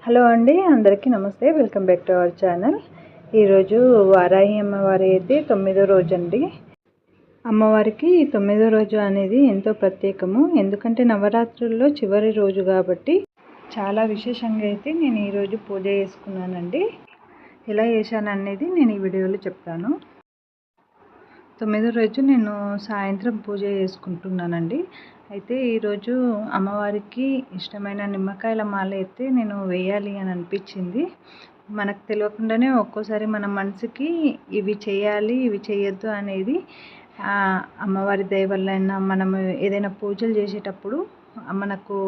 Hello అండి, అందరికీ నమస్తే. Welcome back to our channel. ఈరోజు వారాహి అమ్మవారి అయితే 9వ రోజు అండి. అమ్మవారికి 9వ రోజు అనేది ఎంతో ప్రత్యేకము. ఎందుకంటే నవరాత్రుల్లో చివరి రోజు కాబట్టి చాలా విశేషంగా అయితే నేను ఈరోజు పూజ చేసుకున్నానండి. ఎలా చేశాను అనేది నేను ఈ వీడియోలో చెప్తాను. 9వ రోజు నేను సాయంత్రం పూజ చేసుకుంటున్నానండి. అయితే ఈరోజు అమ్మవారికి ఇష్టమైన నిమ్మకాయల మాల అయితే నేను వేయాలి అని అనిపించింది. మనకు తెలియకుండానే ఒక్కోసారి మన మనసుకి ఇవి చేయాలి, ఇవి చేయొద్దు అనేది అమ్మవారి దయ వల్ల మనము ఏదైనా పూజలు చేసేటప్పుడు మనకు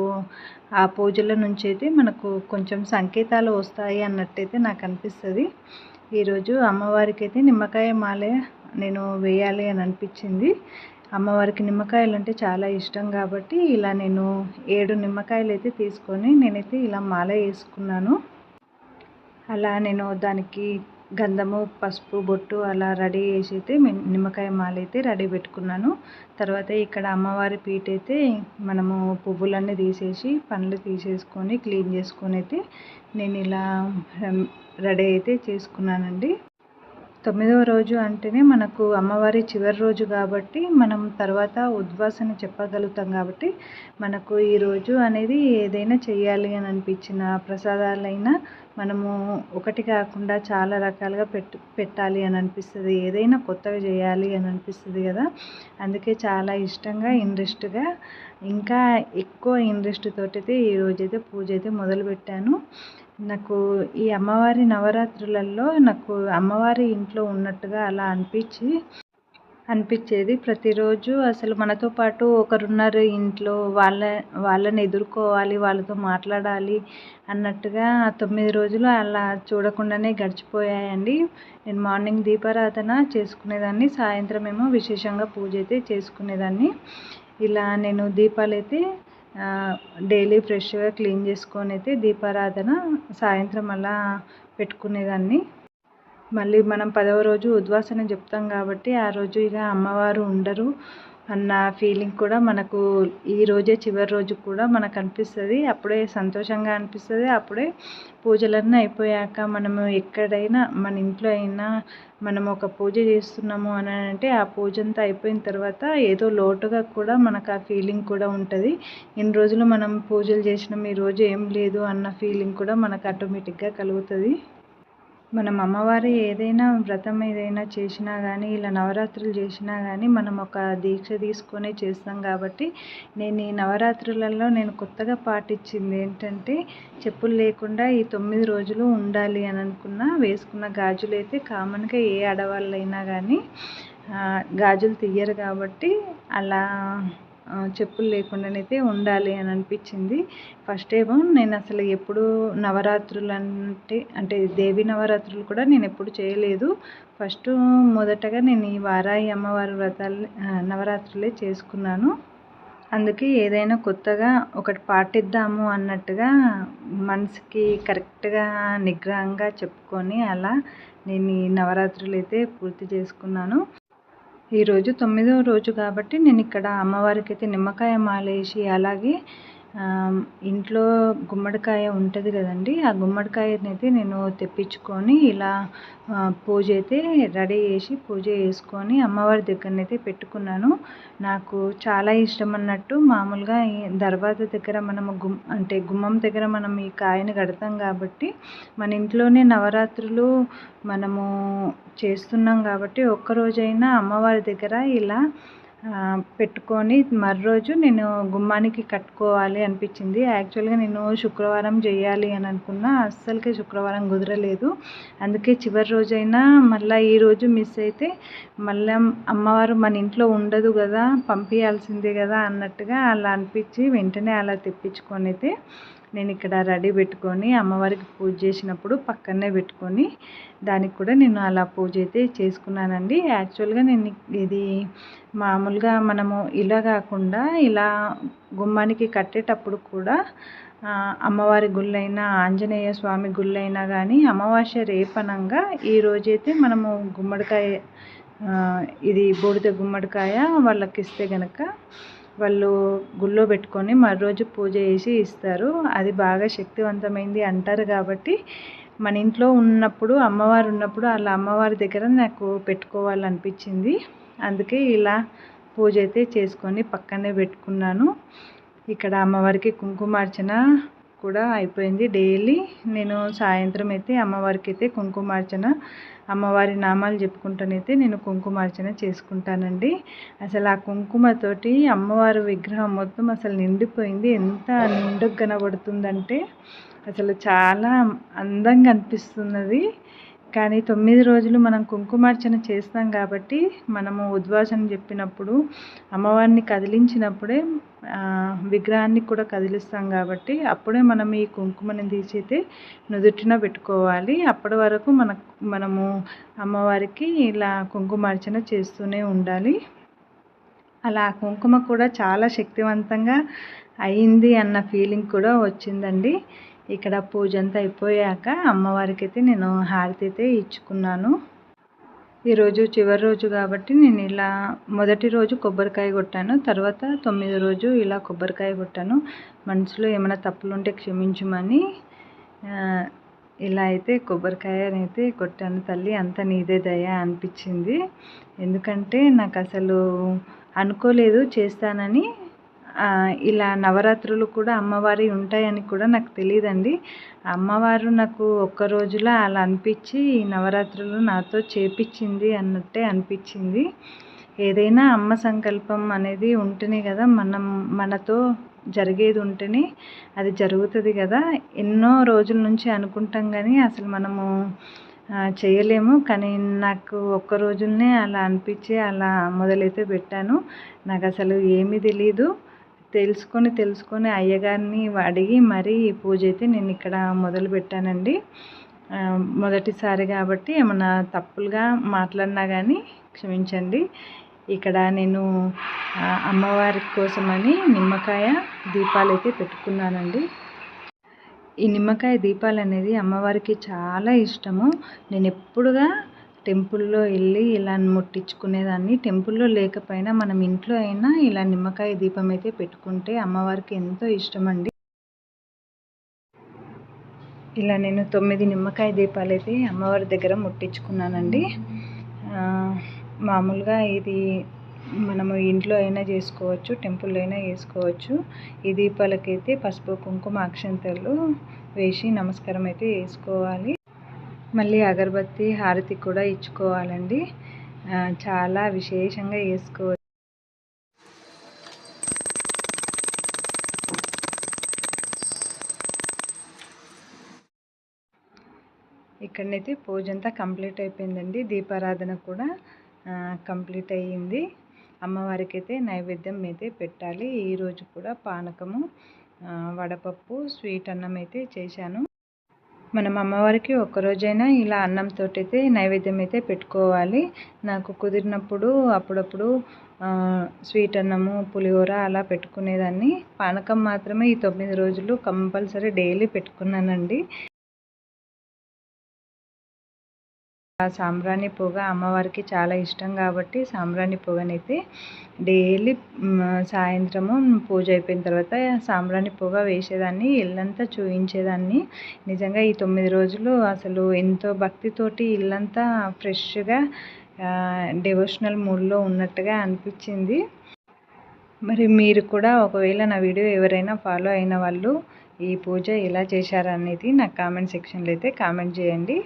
ఆ పూజల నుంచి అయితే మనకు కొంచెం సంకేతాలు వస్తాయి అన్నట్టయితే నాకు అనిపిస్తుంది. ఈరోజు అమ్మవారికి అయితే నిమ్మకాయ మాల నేను వేయాలి అని అనిపించింది. అమ్మవారికి నిమ్మకాయలు అంటే చాలా ఇష్టం కాబట్టి ఇలా నేను 7 నిమ్మకాయలు అయితే తీసుకొని నేనైతే ఇలా మాల వేసుకున్నాను. అలా నేను దానికి గంధము, పసుపు, బొట్టు అలా రెడీ చేసి అయితే నిమ్మకాయ మాల అయితే రెడీ పెట్టుకున్నాను. తర్వాత ఇక్కడ అమ్మవారి పీట అయితే మనము పువ్వులన్నీ తీసేసి పండ్లు తీసేసుకొని క్లీన్ చేసుకొని అయితే నేను ఇలా రెడీ అయితే చేసుకున్నానండి. 9వ రోజు అంటేనే మనకు అమ్మవారి చివరి రోజు కాబట్టి మనం తర్వాత ఉద్వాసన చెప్పగలుగుతాం కాబట్టి మనకు ఈ రోజు అనేది ఏదైనా చేయాలి అని అనిపించిన ప్రసాదాలైనా మనము ఒకటి కాకుండా చాలా రకాలుగా పెట్టాలి అని అనిపిస్తుంది. ఏదైనా కొత్తగా చేయాలి అని అనిపిస్తుంది కదా. అందుకే చాలా ఇష్టంగా ఇంట్రెస్ట్గా ఇంకా ఎక్కువ ఇంట్రెస్ట్ తోటైతే ఈరోజైతే పూజ అయితే మొదలుపెట్టాను. నాకు ఈ అమ్మవారి నవరాత్రులలో నాకు అమ్మవారి ఇంట్లో ఉన్నట్టుగా అలా అనిపించేది. ప్రతిరోజు అసలు మనతో పాటు ఒకరున్నారు ఇంట్లో, వాళ్ళని ఎదుర్కోవాలి, వాళ్ళతో మాట్లాడాలి అన్నట్టుగా 9 రోజులు అలా చూడకుండానే గడిచిపోయాయండి. నేను మార్నింగ్ దీపారాధన చేసుకునేదాన్ని, సాయంత్రం ఏమో విశేషంగా పూజ అయితే చేసుకునేదాన్ని. ఇలా నేను దీపాలైతే డైలీ ఫ్రెష్గా క్లీన్ చేసుకొని అయితే దీపారాధన సాయంత్రం అలా పెట్టుకునేదాన్ని. మళ్ళీ మనం 10వ రోజు ఉద్వాసన చెప్తాం కాబట్టి ఆ రోజు ఇక అమ్మవారు ఉండరు అన్న ఫీలింగ్ కూడా మనకు ఈ రోజే చివరి రోజు కూడా మనకు అనిపిస్తుంది. అప్పుడే సంతోషంగా అనిపిస్తుంది. అప్పుడే పూజలన్నీ అయిపోయాక మనము ఎక్కడైనా మన ఇంట్లో అయినా మనం ఒక పూజ చేస్తున్నాము అని అంటే ఆ పూజ అంతా అయిపోయిన తర్వాత ఏదో లోటుగా కూడా మనకు ఆ ఫీలింగ్ కూడా ఉంటుంది. ఇన్ని రోజులు మనం పూజలు చేసినాం, ఈరోజు ఏం లేదు అన్న ఫీలింగ్ కూడా మనకు ఆటోమేటిక్గా కలుగుతుంది. మనం అమ్మవారి ఏదైనా వ్రతం ఏదైనా చేసినా కానీ ఇలా నవరాత్రులు చేసినా కానీ మనం ఒక దీక్ష తీసుకొని చేస్తాం కాబట్టి నేను ఈ నవరాత్రులలో నేను కొత్తగా పాటించింది ఏంటంటే చెప్పులు లేకుండా ఈ 9 రోజులు ఉండాలి అని అనుకున్నా. వేసుకున్న గాజులు అయితే కామన్గా ఏ ఆడవాళ్ళైనా కానీ గాజులు తీయరు కాబట్టి అలా చెప్పులు లేకుండానైతే ఉండాలి అని అనిపించింది. ఫస్ట్ ఏమో నేను అసలు ఎప్పుడు నవరాత్రులు అంటే దేవి నవరాత్రులు కూడా నేను ఎప్పుడు చేయలేదు. ఫస్ట్ మొదటగా నేను ఈ వారాహి అమ్మవారి నవరాత్రులే చేసుకున్నాను. అందుకే ఏదైనా కొత్తగా ఒకటి పాటిద్దాము అన్నట్టుగా మనసుకి కరెక్ట్గా నిగ్రహంగా చెప్పుకొని అలా నేను ఈ నవరాత్రులు అయితే పూర్తి చేసుకున్నాను. ఈరోజు 9వ రోజు కాబట్టి నేను ఇక్కడ అమ్మవారికి అయితే నిమ్మకాయ మాల వేసి అలాగే ఇంట్లో గుమ్మడికాయ ఉంటుంది కదండి, ఆ గుమ్మడికాయని అయితే నేను తెప్పించుకొని ఇలా పూజ అయితే రెడీ చేసి పూజ చేసుకొని అమ్మవారి దగ్గరనైతే పెట్టుకున్నాను. నాకు చాలా ఇష్టం అన్నట్టు మామూలుగా దర్వాజా దగ్గర మనము అంటే గుమ్మం దగ్గర మనం ఈ కాయని కడతాం కాబట్టి మన ఇంట్లోనే నవరాత్రులు మనము చేస్తున్నాం కాబట్టి ఒక్కరోజైనా అమ్మవారి దగ్గర ఇలా పెట్టుకొని మర్రోజు నేను గుమ్మానికి కట్టుకోవాలి అనిపించింది. యాక్చువల్గా నేను శుక్రవారం చేయాలి అని అనుకున్నా, అస్సలకే శుక్రవారం కుదరలేదు. అందుకే చివరి రోజైనా మళ్ళీ ఈరోజు మిస్ అయితే మళ్ళీ అమ్మవారు మన ఇంట్లో ఉండదు కదా, పంపించాల్సిందే కదా అన్నట్టుగా అలా అనిపించి వెంటనే అలా తెప్పించుకొని అయితే నేను ఇక్కడ రెడీ పెట్టుకొని అమ్మవారికి పూజ చేసినప్పుడు పక్కనే పెట్టుకొని దానికి కూడా నేను అలా పూజ అయితే చేసుకున్నానండి. యాక్చువల్గా నేను ఇది మామూలుగా మనము ఇలా కాకుండా ఇలా గుమ్మానికి కట్టేటప్పుడు కూడా అమ్మవారి గుళ్ళైనా ఆంజనేయ స్వామి గుళ్ళైనా కానీ అమావాస్య రేపనంగా ఈరోజైతే మనము గుమ్మడికాయ ఇది బూడిద గుమ్మడికాయ వాళ్ళకి ఇస్తే కనుక వాళ్ళు గుళ్ళో పెట్టుకొని మరోజు పూజ చేసి ఇస్తారు. అది బాగా శక్తివంతమైంది అంటారు కాబట్టి మన ఇంట్లో ఉన్నప్పుడు అమ్మవారు ఉన్నప్పుడు అలా అమ్మవారి దగ్గర నాకు పెట్టుకోవాలనిపించింది. అందుకే ఇలా పూజ అయితే చేసుకొని పక్కనే పెట్టుకున్నాను. ఇక్కడ అమ్మవారికి కుంకుమార్చన కూడా అయిపోయింది. డైలీ నేను సాయంత్రం అయితే అమ్మవారికి అయితే కుంకుమార్చన అమ్మవారి నామాలు చెప్పుకుంటానైతే నేను కుంకుమార్చన చేసుకుంటానండి. అసలు ఆ కుంకుమతోటి అమ్మవారి విగ్రహం మొత్తం అసలు నిండిపోయింది. ఎంత నిండుగా కనబడుతుందంటే అసలు చాలా అందంగా అనిపిస్తున్నది. కానీ 9 రోజులు మనం కుంకుమార్చన చేస్తాం కాబట్టి మనము ఉద్వాసన చెప్పినప్పుడు అమ్మవారిని కదిలించినప్పుడే విగ్రహాన్ని కూడా కదిలిస్తాం కాబట్టి అప్పుడే మనం ఈ కుంకుమని తీసైతే నుదుటిన పెట్టుకోవాలి. అప్పటి వరకు మనము అమ్మవారికి ఇలా కుంకుమార్చన చేస్తూనే ఉండాలి. అలా కుంకుమ కూడా చాలా శక్తివంతంగా అయింది అన్న ఫీలింగ్ కూడా వచ్చిందండి. ఇక్కడ పూజ అంతా అయిపోయాక అమ్మవారికి అయితే నేను హారతి అయితే ఇచ్చుకున్నాను. ఈరోజు చివరి రోజు కాబట్టి నేను ఇలా మొదటి రోజు కొబ్బరికాయ కొట్టాను. తర్వాత 9వ రోజు ఇలా కొబ్బరికాయ కొట్టాను. మనసులో ఏమైనా తప్పులు ఉంటే క్షమించమని ఇలా అయితే కొబ్బరికాయనైతే కొట్టాను. తల్లి అంత నీదే దయ అనిపించింది. ఎందుకంటే నాకు అసలు అనుకోలేదు చేస్తానని. ఇలా నవరాత్రులు కూడా అమ్మవారి ఉంటాయని కూడా నాకు తెలియదండి. అమ్మవారు నాకు ఒక్క రోజులో అలా అనిపించి ఈ నవరాత్రులు నాతో చేపించింది అన్నట్టే అనిపించింది. ఏదైనా అమ్మ సంకల్పం అనేది ఉంటేనే కదా మనతో జరిగేది ఉంటేనే అది జరుగుతుంది కదా. ఎన్నో రోజుల నుంచి అనుకుంటాం కానీ అసలు మనము చేయలేము. కానీ నాకు ఒక్క రోజునే అలా అనిపించి అలా మొదలైతే పెట్టాను. నాకు అసలు ఏమీ తెలీదు. తెలుసుకొని అయ్యగారిని అడిగి మరీ ఈ పూజ అయితే నేను ఇక్కడ మొదలు పెట్టానండి. మొదటిసారి కాబట్టి ఏమన్నా తప్పులుగా మాట్లాడినా కానీ క్షమించండి. ఇక్కడ నేను అమ్మవారి కోసమని నిమ్మకాయ దీపాలు అయితే పెట్టుకున్నానండి. ఈ నిమ్మకాయ దీపాలు అనేది అమ్మవారికి చాలా ఇష్టము. నేను ఎప్పుడుగా టెంపుల్లో వెళ్ళి ఇలా ముట్టించుకునేదాన్ని. టెంపుల్లో లేకపోయినా మనం ఇంట్లో అయినా ఇలా నిమ్మకాయ దీపం అయితే పెట్టుకుంటే అమ్మవారికి ఎంతో ఇష్టమండి. ఇలా నేను 9 నిమ్మకాయ దీపాలు అయితే అమ్మవారి దగ్గర ముట్టించుకున్నానండి. మామూలుగా ఇది మనము ఇంట్లో అయినా చేసుకోవచ్చు, టెంపుల్లో అయినా చేసుకోవచ్చు. ఈ దీపాలకైతే పసుపు కుంకుమ అక్షంతలు వేసి నమస్కారం అయితే వేసుకోవాలి. మళ్ళీ అగరబత్తి హారతి కూడా ఇచ్చుకోవాలండి. చాలా విశేషంగా వేసుకోవచ్చు. ఇక్కడనైతే పూజ అంతా కంప్లీట్ అయిపోయిందండి. దీపారాధన కూడా కంప్లీట్ అయ్యింది. అమ్మవారికి అయితే నైవేద్యం అయితే పెట్టాలి. ఈరోజు కూడా పానకము, వడపప్పు, స్వీట్ అన్నం అయితే చేశాను. మనం అమ్మవారికి ఒక్కరోజైనా ఇలా అన్నంతో అయితే నైవేద్యం అయితే పెట్టుకోవాలి. నాకు కుదిరినప్పుడు అప్పుడప్పుడు స్వీట్ అన్నము, పులిహోర అలా పెట్టుకునేదాన్ని. పానకం మాత్రమే ఈ 9 రోజులు కంపల్సరీ డైలీ పెట్టుకున్నానండి. సాంబ్రాణి పొగ అమ్మవారికి చాలా ఇష్టం కాబట్టి సాంబ్రాణి పొగనైతే డైలీ సాయంత్రము పూజ అయిపోయిన తర్వాత సాంబ్రాణి పొగ వేసేదాన్ని, ఇల్లంతా చూయించేదాన్ని. నిజంగా ఈ 9 రోజులు అసలు ఎంతో భక్తితోటి ఇల్లంతా ఫ్రెష్గా డివోషనల్ మూడ్లో ఉన్నట్టుగా అనిపించింది. మరి మీరు కూడా ఒకవేళ నా వీడియో ఎవరైనా ఫాలో అయిన వాళ్ళు ఈ పూజ ఎలా చేశారనేది నాకు కామెంట్ సెక్షన్లో అయితే కామెంట్ చేయండి.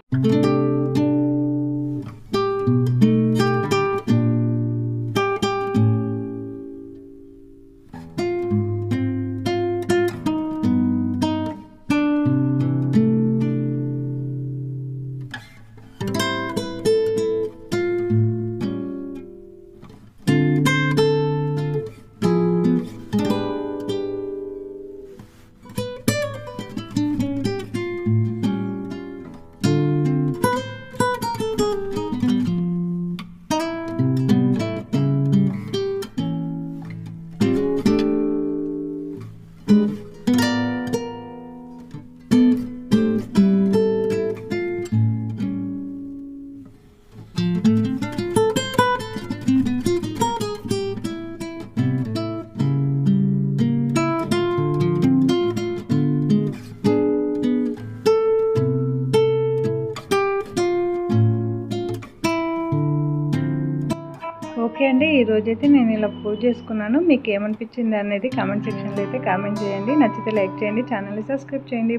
ఓకే అండి, ఈరోజైతే నేను ఇలా పూజ చేసుకున్నాను. మీకు ఏమనిపించింది అనేది కామెంట్ సెక్షన్లో అయితే కామెంట్ చేయండి. నచ్చితే లైక్ చేయండి, ఛానల్ని సబ్స్క్రైబ్ చేయండి.